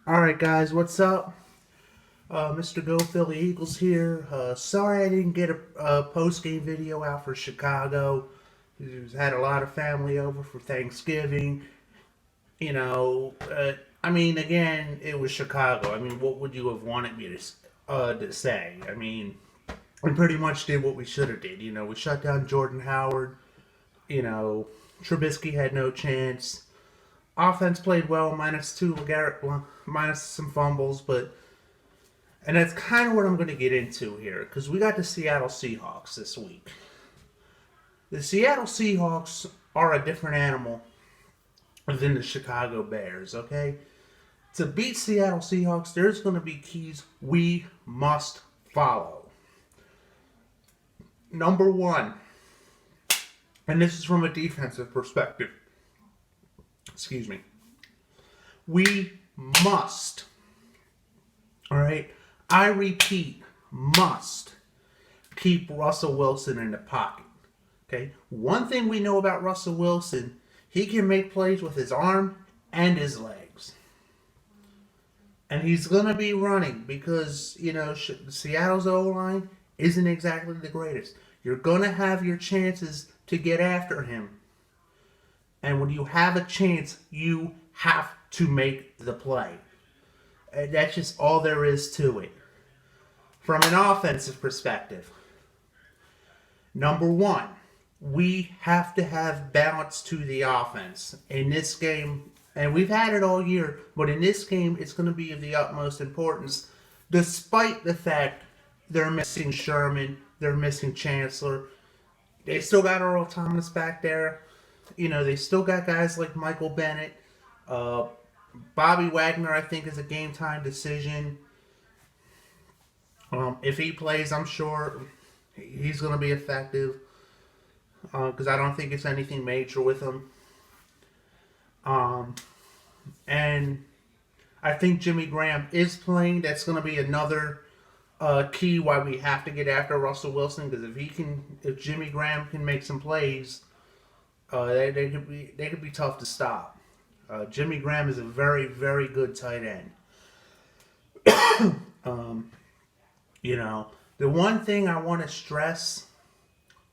Alright guys, what's up? Mr. Go Philly Eagles here. Sorry I didn't get a post-game video out for Chicago. We've had a lot of family over for Thanksgiving. You know, again, it was Chicago. I mean, what would you have wanted me to say? I mean, we pretty much did what we should have did. You know, we shut down Jordan Howard. You know, Trubisky had no chance. Offense played well, -2 Garrett Blount, minus some fumbles, and that's kind of what I'm going to get into here because we got the Seattle Seahawks this week. The Seattle Seahawks are a different animal than the Chicago Bears, okay? To beat Seattle Seahawks, there's going to be keys we must follow. Number one, and this is from a defensive perspective. Excuse me. We must, all right, I repeat, must keep Russell Wilson in the pocket. Okay? One thing we know about Russell Wilson, he can make plays with his arm and his legs. And he's going to be running because, you know, Seattle's O-line isn't exactly the greatest. You're going to have your chances to get after him. And when you have a chance, you have to make the play. And that's just all there is to it. From an offensive perspective, number one, we have to have balance to the offense. In this game, and we've had it all year, but in this game, it's going to be of the utmost importance, despite the fact they're missing Sherman, they're missing Chancellor. They still got Earl Thomas back there. You know, they still got guys like Michael Bennett. Bobby Wagner, I think, is a game-time decision. If he plays, I'm sure he's going to be effective. Because I don't think it's anything major with him. And I think Jimmy Graham is playing. That's going to be another key why we have to get after Russell Wilson. Because if Jimmy Graham can make some plays, they could be tough to stop. Jimmy Graham is a very, very good tight end. You know, the one thing I want to stress,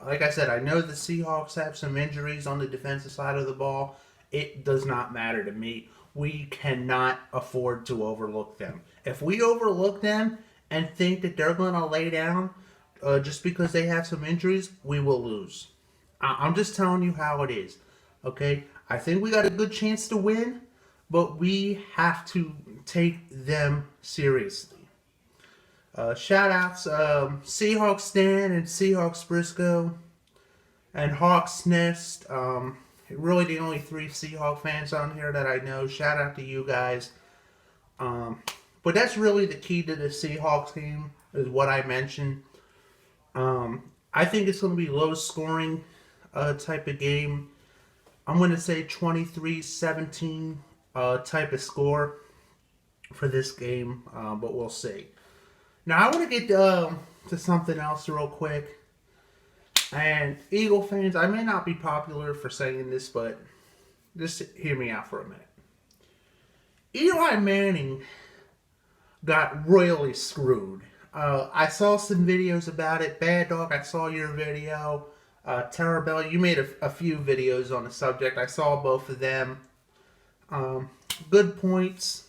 like I said, I know the Seahawks have some injuries on the defensive side of the ball. It does not matter to me. We cannot afford to overlook them. If we overlook them and think that they're going to lay down just because they have some injuries, we will lose. I'm just telling you how it is, okay? I think we got a good chance to win, but we have to take them seriously. Shout outs, Seahawks Stan and Seahawks Briscoe and Hawks Nest. Really the only 3 Seahawk fans on here that I know. Shout out to you guys. But that's really the key to the Seahawks game, is what I mentioned. I think it's going to be low scoring type of game. I'm going to say 23-17 type of score for this game, but we'll see. Now, I want to get to something else real quick. And Eagle fans, I may not be popular for saying this, but just hear me out for a minute. Eli Manning got royally screwed. I saw some videos about it. Bad Dog, I saw your video. Tarabella, you made a few videos on the subject. I saw both of them. Good points.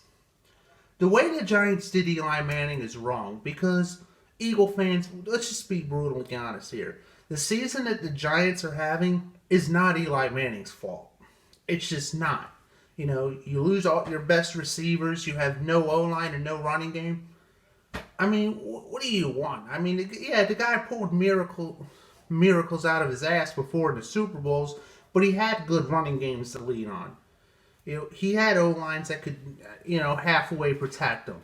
The way the Giants did Eli Manning is wrong because Eagle fans, let's just be brutally honest here. The season that the Giants are having is not Eli Manning's fault. It's just not. You know, you lose all your best receivers. You have no O-line and no running game. I mean, what do you want? I mean, yeah, the guy pulled miracles out of his ass before the Super Bowls, but he had good running games to lean on. You know, he had O-lines that could, halfway protect him.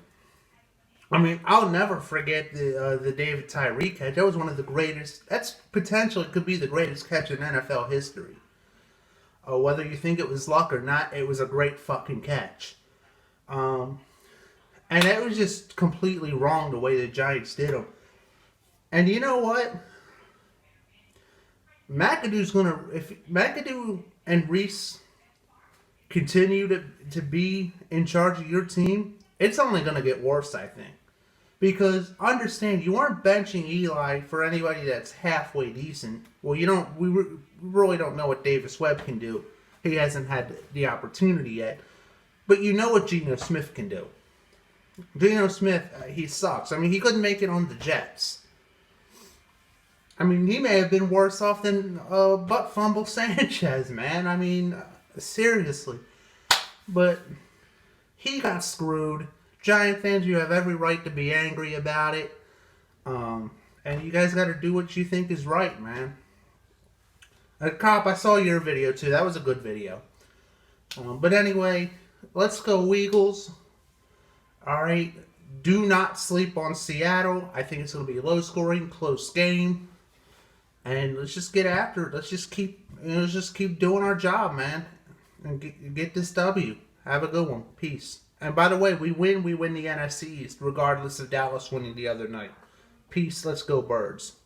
I mean, I'll never forget the David Tyree catch. That was one of the greatest. That's potentially could be the greatest catch in NFL history. Whether you think it was luck or not, it was a great fucking catch. And that was just completely wrong the way the Giants did him. And you know what? McAdoo's gonna, if McAdoo and Reese continue to be in charge of your team, it's only gonna get worse, I think. Because understand, you aren't benching Eli for anybody that's halfway decent. Well, you don't. We really don't know what Davis Webb can do. He hasn't had the opportunity yet. But you know what Geno Smith can do. Geno Smith, he sucks. I mean, he couldn't make it on the Jets. I mean, he may have been worse off than butt fumble Sanchez, man. I mean, seriously. But he got screwed. Giant fans, you have every right to be angry about it. And you guys got to do what you think is right, man. Cop, I saw your video too. That was a good video. But anyway, let's go Eagles. All right. Do not sleep on Seattle. I think it's going to be a low scoring, close game. And let's just get after it. Let's just keep doing our job, man. And get this W. Have a good one. Peace. And by the way, we win the NFC East, regardless of Dallas winning the other night. Peace. Let's go, Birds.